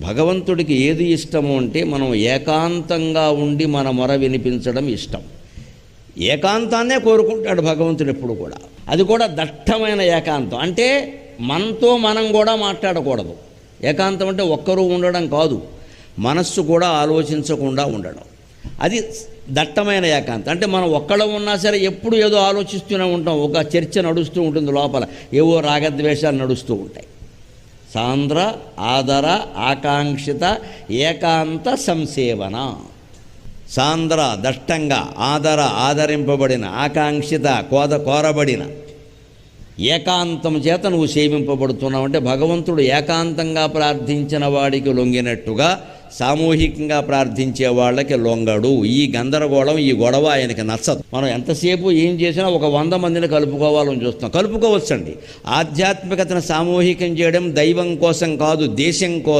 భగవంతుడికి ఏది ఇష్టము అంటే మనం ఏకాంతంగా ఉండి మన మొర వినిపించడం ఇష్టం. ఏకాంతాన్నే కోరుకుంటాడు భగవంతుడు ఎప్పుడు కూడా. అది కూడా దట్టమైన ఏకాంతం. అంటే మనతో మనం కూడా మాట్లాడకూడదు. ఏకాంతం అంటే ఒక్కరూ ఉండడం కాదు, మనస్సు కూడా ఆలోచించకుండా ఉండడం. అది దట్టమైన ఏకాంతం. అంటే మనం ఒక్కళ్ళం ఉన్నా సరే ఎప్పుడు ఏదో ఆలోచిస్తూనే ఉంటాం. ఒక చర్చ నడుస్తూ ఉంటుంది లోపల, ఏవో రాగద్వేషాలు నడుస్తూ ఉంటాయి. సాంద్ర ఆదర ఆకాంక్షిత ఏకాంత సంసేవన. సాంద్ర దట్టంగా, ఆదర ఆదరింపబడిన, ఆకాంక్షిత కోరబడిన ఏకాంతం చేత నువ్వు సేవింపబడుతున్నావు. అంటే భగవంతుడు ఏకాంతంగా ప్రార్థించిన వాడికి లొంగినట్టుగా సామూహికంగా ప్రార్థించే వాళ్ళకి లొంగడు. ఈ గందరగోళం, ఈ గొడవ ఆయనకి నచ్చదు. మనం ఎంతసేపు ఏం చేసినా ఒక 100 మందిని కలుపుకోవాలని చూస్తాం. కలుపుకోవచ్చండి. ఆధ్యాత్మికతను సామూహికం చేయడం దైవం కోసం కాదు, దేశం కోసం.